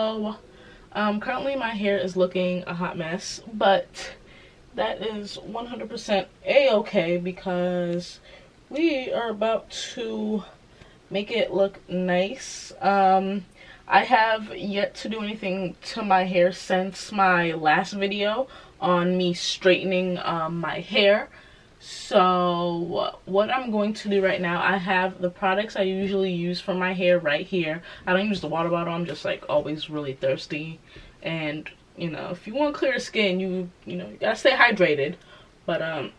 So currently my hair is looking a hot mess, but that is 100% a-okay because we are about to make it look nice. I have yet to do anything to my hair since my last video on me straightening my hair. So what I'm going to do right now, I have the products I usually use for my hair right here. I don't use the water bottle. I'm just like always really thirsty, and you know, if you want clear skin, you gotta stay hydrated, but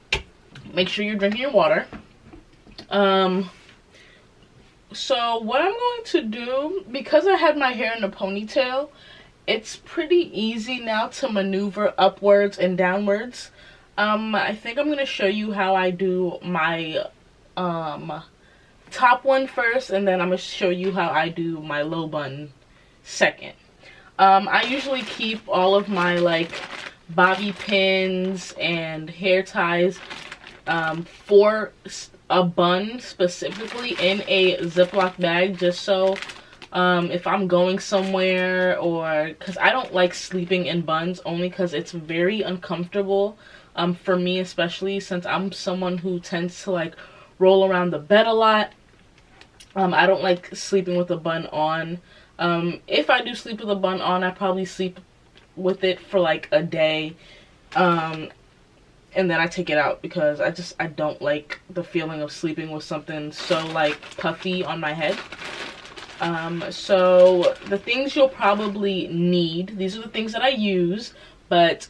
make sure you're drinking your water. So what I'm going to do, because I had my hair in a ponytail, it's pretty easy now to maneuver upwards and downwards. I think I'm going to show you how I do my top one first, and then I'm going to show you how I do my low bun second. I usually keep all of my like bobby pins and hair ties for a bun specifically in a Ziploc bag, just so if I'm going somewhere, or because I don't like sleeping in buns, only because it's very uncomfortable for me, especially since I'm someone who tends to like roll around the bed a lot. I don't like sleeping with a bun on. If I do sleep with a bun on, I probably sleep with it for like a day, and then I take it out because I don't like the feeling of sleeping with something so like puffy on my head. So the things you'll probably need, these are the things that I use, but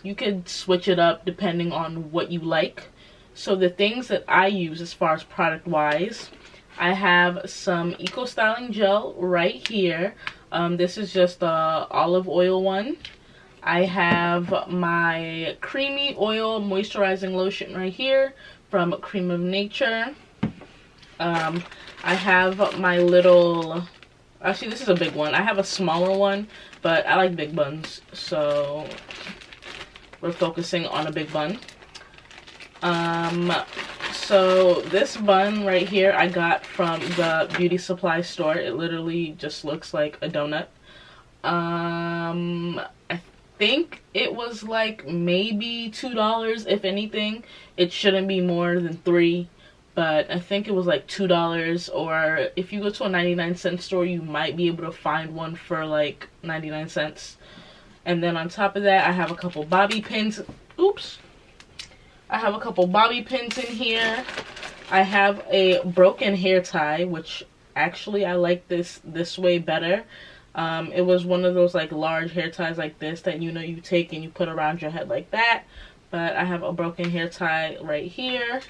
you could switch it up depending on what you like. So the things that I use as far as product wise, I have some Eco Styling Gel right here. This is just the olive oil one. I have my creamy oil moisturizing lotion right here from Cream of Nature. I have my little, actually this is a big one. I have a smaller one, but I like big buns, so we're focusing on a big bun. So this bun right here I got from the beauty supply store. It literally just looks like a donut. I think it was like maybe $2, if anything. It shouldn't be more than $3, but I think it was like $2, or if you go to a 99-cent store, you might be able to find one for like 99 cents. And then on top of that, I have a couple bobby pins. Oops. I have a couple bobby pins in here. I have a broken hair tie, which actually I like this way better. It was one of those like large hair ties like this that you take and you put around your head like that. But I have a broken hair tie right here,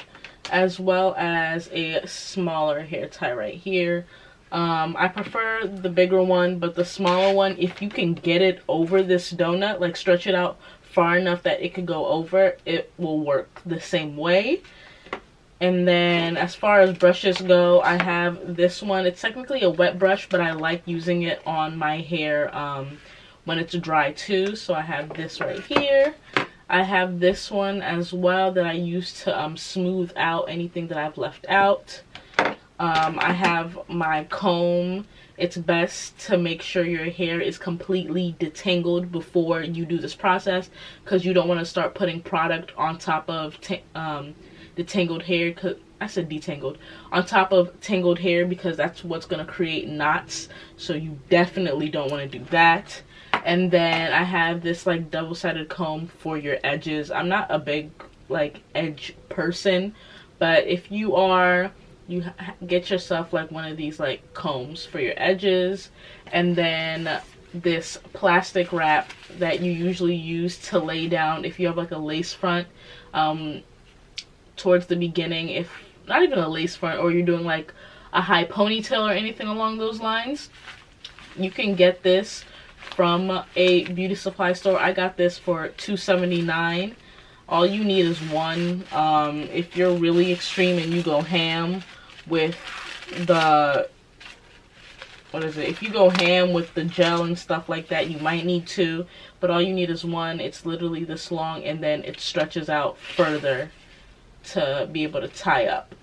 as well as a smaller hair tie right here. I prefer the bigger one, but the smaller one, if you can get it over this donut, like stretch it out far enough that it could go over, it will work the same way. And then as far as brushes go, I have this one. It's technically a wet brush, but I like using it on my hair when it's dry too. So I have this right here. I have this one as well that I use to smooth out anything that I've left out. I have my comb. It's best to make sure your hair is completely detangled before you do this process, because you don't want to start putting product on top of detangled hair. I said detangled. On top of tangled hair, because that's what's going to create knots. So you definitely don't want to do that. And then I have this like double-sided comb for your edges. I'm not a big like edge person, but if you are, you get yourself like one of these like combs for your edges. And then this plastic wrap that you usually use to lay down if you have like a lace front towards the beginning, if not even a lace front, or you're doing like a high ponytail or anything along those lines. You can get this from a beauty supply store. I got this for $2.79. All you need is one. If you're really extreme and you go ham with the, if you go ham with the gel and stuff like that, you might need two, but all you need is one. It's literally this long, and then it stretches out further to be able to tie up.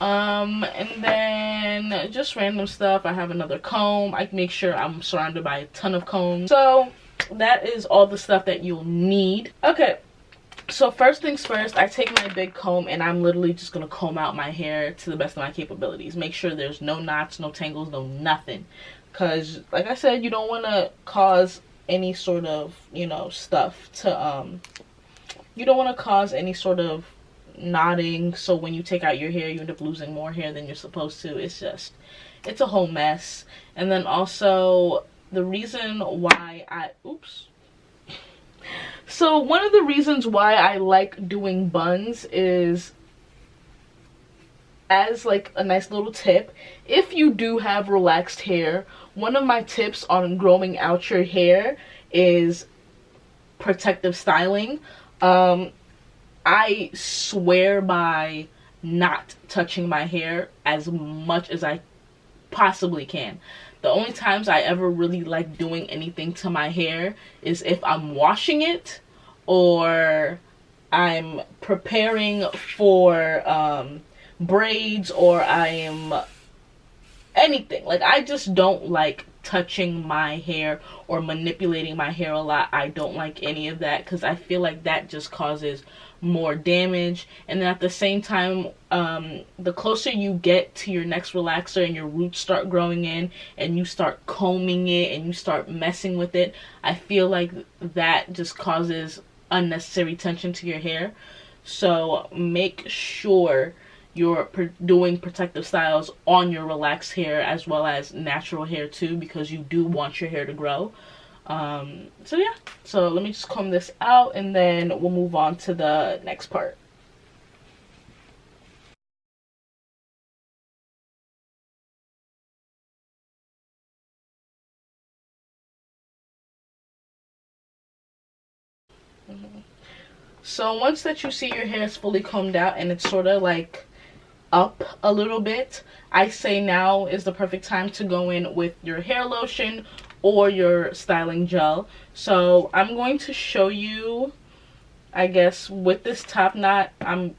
And then just random stuff. I have another comb. I make sure I'm surrounded by a ton of combs. So that is all the stuff that you'll need. Okay, so first things first, I take my big comb and I'm literally just gonna comb out my hair to the best of my capabilities. Make sure there's no knots, no tangles, no nothing, because like I said, you don't want to cause any sort of, you know, stuff to you don't want to cause any sort of knotting, so when you take out your hair you end up losing more hair than you're supposed to. It's a whole mess. And then also the reason why so one of the reasons why I like doing buns is, as like a nice little tip, if you do have relaxed hair, one of my tips on growing out your hair is protective styling. I swear by not touching my hair as much as I possibly can. The only times I ever really like doing anything to my hair is if I'm washing it or I'm preparing for braids, or I am anything. Like, I just don't like touching my hair or manipulating my hair a lot. I don't like any of that because I feel like that just causes more damage. And then at the same time, the closer you get to your next relaxer and your roots start growing in and you start combing it and you start messing with it, I feel like that just causes unnecessary tension to your hair. So make sure you're doing protective styles on your relaxed hair as well as natural hair too, because you do want your hair to grow. So yeah, so let me just comb this out and then we'll move on to the next part. So once that you see your hair is fully combed out and it's sort of like up a little bit, I say now is the perfect time to go in with your hair lotion or your styling gel. So I'm going to show you, I guess, with this top bun, I'm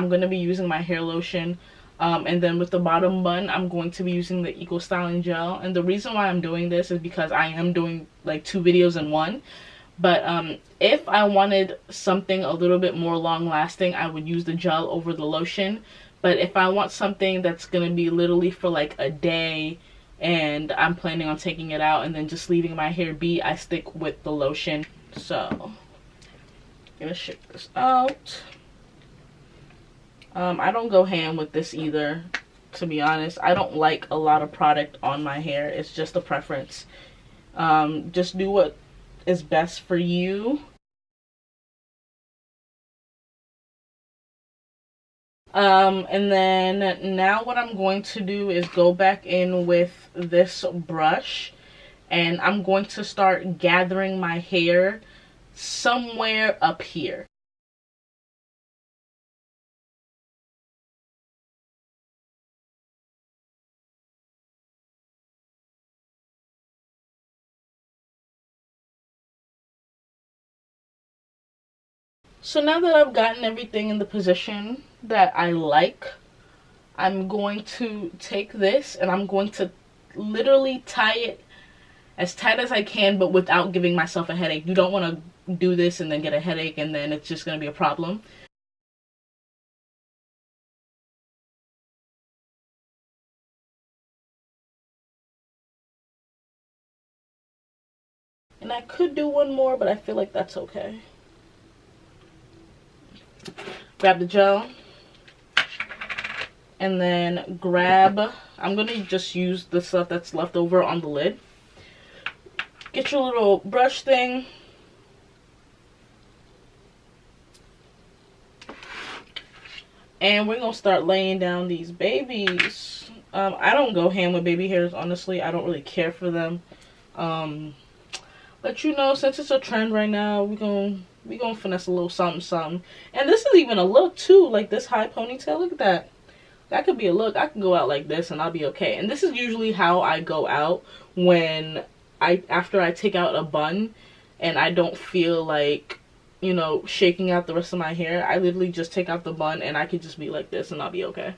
going to be using my hair lotion, and then with the bottom bun I'm going to be using the Eco Styling Gel. And the reason why I'm doing this is because I am doing like 2 videos in one. But if I wanted something a little bit more long lasting, I would use the gel over the lotion. But if I want something that's going to be literally for like a day and I'm planning on taking it out and then just leaving my hair be, I stick with the lotion. So I'm gonna shake this out. I don't go ham with this either, to be honest. I don't like a lot of product on my hair. It's just a preference. Just do what is best for you. And then now what I'm going to do is go back in with this brush and I'm going to start gathering my hair somewhere up here. So now that I've gotten everything in the position that I like, I'm going to take this and I'm going to literally tie it as tight as I can, but without giving myself a headache. You don't want to do this and then get a headache and then it's just going to be a problem. And I could do one more, but I feel like that's okay. Grab the gel and then I'm gonna just use the stuff that's left over on the lid. Get your little brush thing and we're gonna start laying down these babies. I don't go ham with baby hairs, honestly. I don't really care for them. But you know, since it's a trend right now, we're gonna finesse a little something something. And this is even a look too, like this high ponytail. Look at that. That could be a look. I can go out like this and I'll be okay. And this is usually how I go out when after I take out a bun and I don't feel like, you know, shaking out the rest of my hair. I literally just take out the bun and I could just be like this and I'll be okay.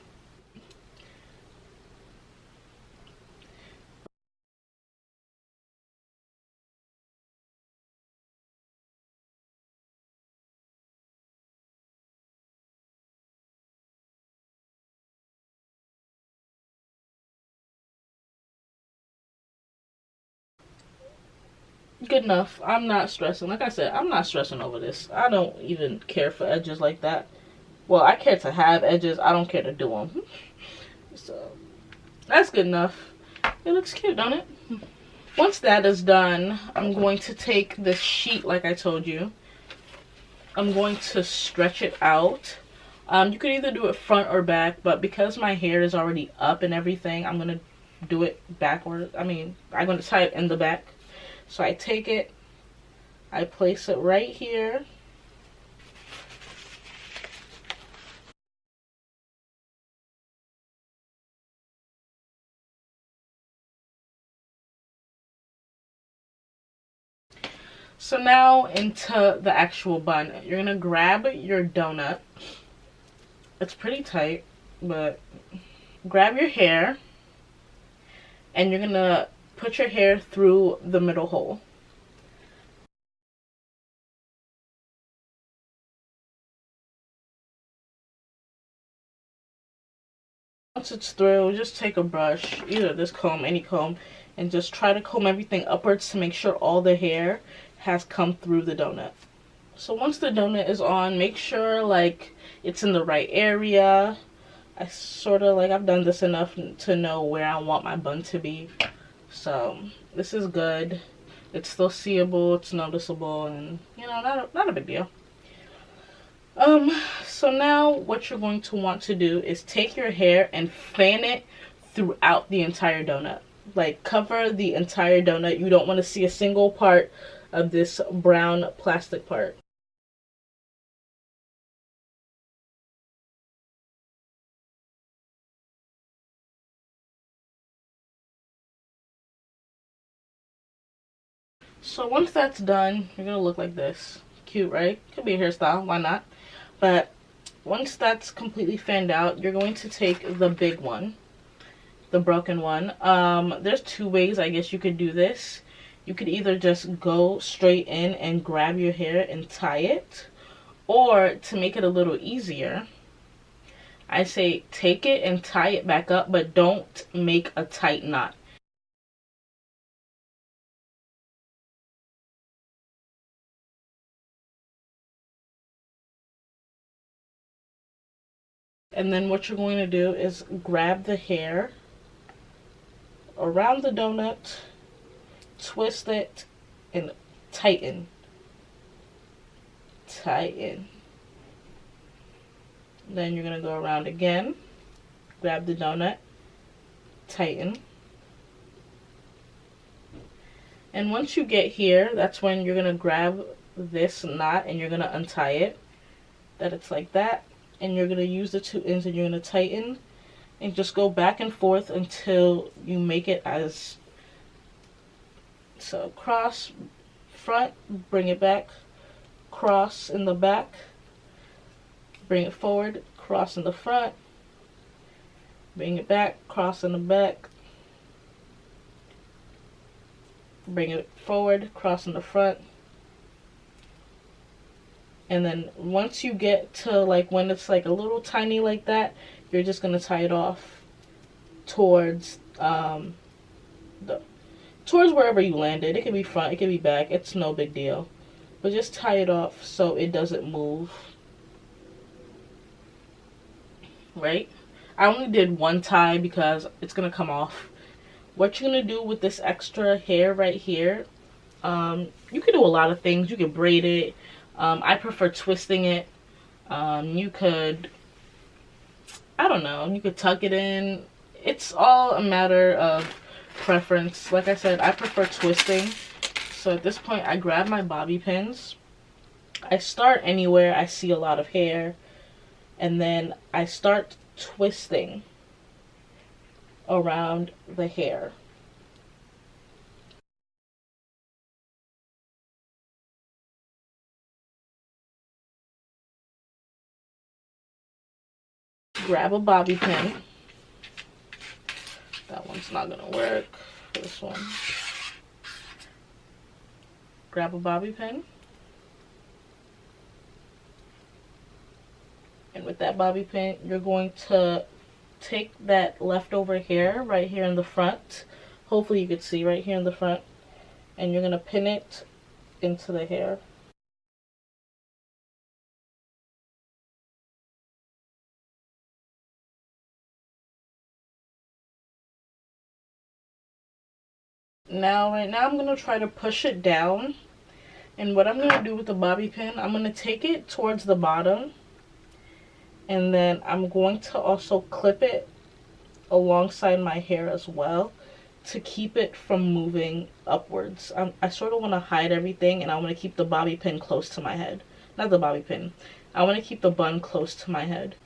Good enough. I'm not stressing. Like I said, I'm not stressing over this. I don't even care for edges like that. Well, I care to have edges. I don't care to do them. So, that's good enough. It looks cute, don't it? Once that is done, I'm going to take this sheet like I told you. I'm going to stretch it out. You could either do it front or back, but because my hair is already up and everything, I'm going to do it backward. I'm going to tie it in the back. So I take it, I place it right here. So now into the actual bun. You're gonna grab your donut. It's pretty tight, but grab your hair and you're gonna put your hair through the middle hole. Once it's through, just take a brush, either this comb, any comb, and just try to comb everything upwards to make sure all the hair has come through the donut. So once the donut is on, make sure like it's in the right area. I sort of like, I've done this enough to know where I want my bun to be. So this is good. It's still seeable, it's noticeable, and you know, not a big deal. So now what you're going to want to do is take your hair and fan it throughout the entire donut. Like, cover the entire donut. You don't want to see a single part of this brown plastic part. So once that's done, you're gonna look like this. Cute, right? Could be a hairstyle, why not? But once that's completely fanned out, you're going to take the big one, the broken one. There's two ways I guess you could do this. You could either just go straight in and grab your hair and tie it, or to make it a little easier, I say take it and tie it back up, but don't make a tight knot. And then what you're going to do is grab the hair around the donut, twist it, and tighten. Tighten. Then you're going to go around again, grab the donut, tighten. And once you get here, that's when you're going to grab this knot and you're going to untie it. That it's like that. And you're going to use the two ends and you're going to tighten. And just go back and forth until you make it as... So cross, front, bring it back, cross in the back, bring it forward, cross in the front, bring it back, cross in the back, bring it forward, cross in the front. And then once you get to like when it's like a little tiny like that, you're just going to tie it off towards towards wherever you landed. It can be front, it can be back, it's no big deal. But just tie it off so it doesn't move. Right? I only did one tie because it's going to come off. What you're going to do with this extra hair right here, you can do a lot of things. You can braid it. I prefer twisting it. You could, I don't know, you could tuck it in. It's all a matter of preference. Like I said, I prefer twisting. So at this point, I grab my bobby pins. I start anywhere I see a lot of hair. And then I start twisting around the hair. grab a bobby pin. That one's not gonna work. This one. Grab a bobby pin. And with that bobby pin, you're going to take that leftover hair right here in the front. Hopefully you could see right here in the front. And you're gonna pin it into the hair. Right now I'm gonna try to push it down. And what I'm gonna do with the bobby pin, I'm gonna take it towards the bottom. And then I'm going to also clip it alongside my hair as well to keep it from moving upwards. I sort of want to hide everything, and I want to keep the bobby pin close to my head. Not the bobby pin. I want to keep the bun close to my head.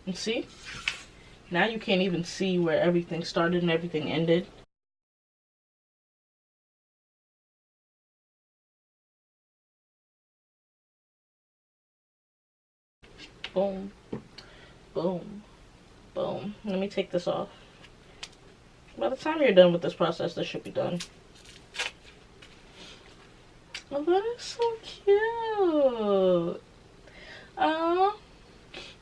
And see? Now you can't even see where everything started and everything ended. Boom. Boom. Boom. Let me take this off. By the time you're done with this process, this should be done. Oh, that is so cute. I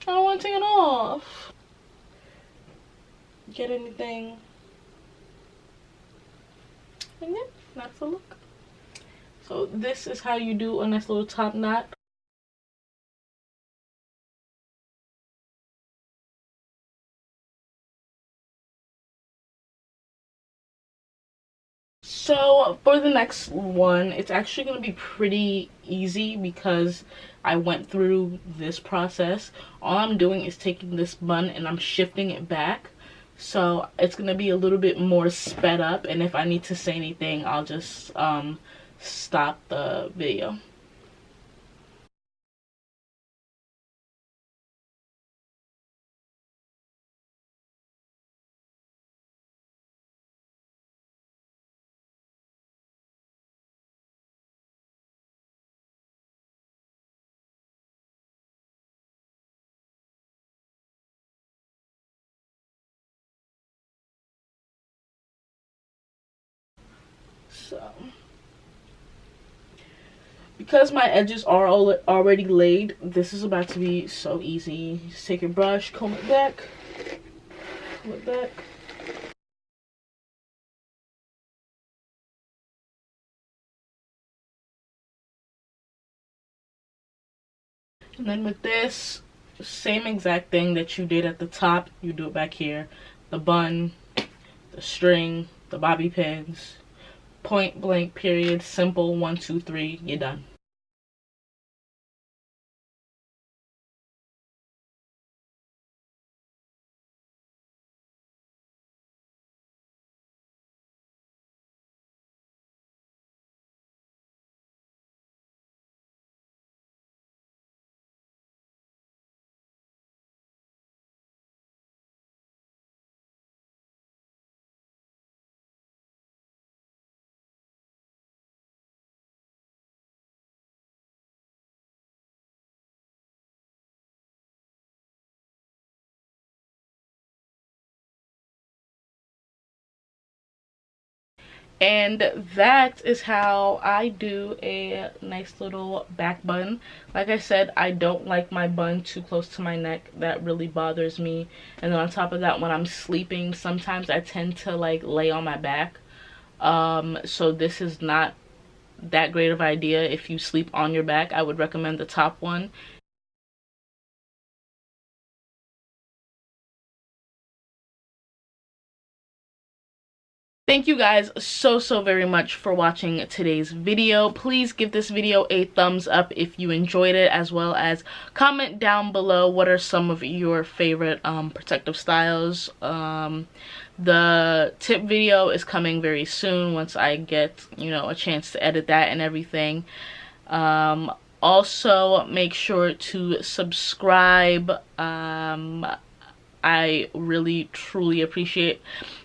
don't want to take it off. Get anything? And yeah, that's the look. So this is how you do a nice little top knot. So for the next one, it's actually going to be pretty easy because I went through this process. All I'm doing is taking this bun and I'm shifting it back. So it's going to be a little bit more sped up, and if I need to say anything, I'll just stop the video. So, because my edges are already laid, this is about to be so easy. Just take your brush, comb it back, comb it back. And then with this, same exact thing that you did at the top, you do it back here. The bun, the string, the bobby pins, point blank period, simple, 1 2 3, you're done. And that is how I do a nice little back bun. Like I said, I don't like my bun too close to my neck. That really bothers me. And then on top of that, when I'm sleeping, sometimes I tend to like lay on my back. So this is not that great of an idea if you sleep on your back. I would recommend the top one. Thank you guys so very much for watching today's video. Please give this video a thumbs up if you enjoyed it, as well as comment down below what are some of your favorite protective styles. The tip video is coming very soon once I get, a chance to edit that and everything. Also, make sure to subscribe. I really truly appreciate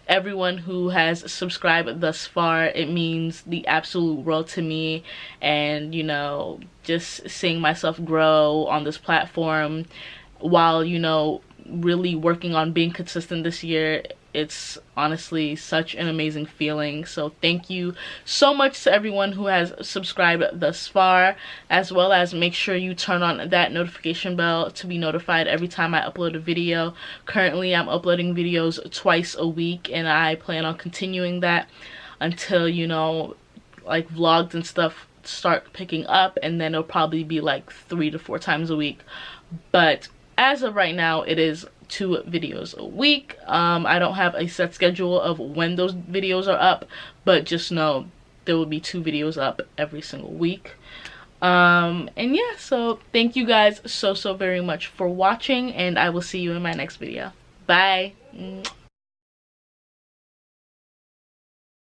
everyone who has subscribed thus far. It means the absolute world to me, and you know, just seeing myself grow on this platform while, you know, really working on being consistent this year, it's honestly such an amazing feeling. So thank you so much to everyone who has subscribed thus far, as well as make sure you turn on that notification bell to be notified every time I upload a video. Currently I'm uploading videos twice a week, and I plan on continuing that until, you know, like vlogs and stuff start picking up, and then it'll probably be like 3 to 4 times a week. But as of right now, it is 2 videos a week. I don't have a set schedule of when those videos are up, but just know there will be 2 videos up every single week. And yeah, so thank you guys so very much for watching, and I will see you in my next video. Bye.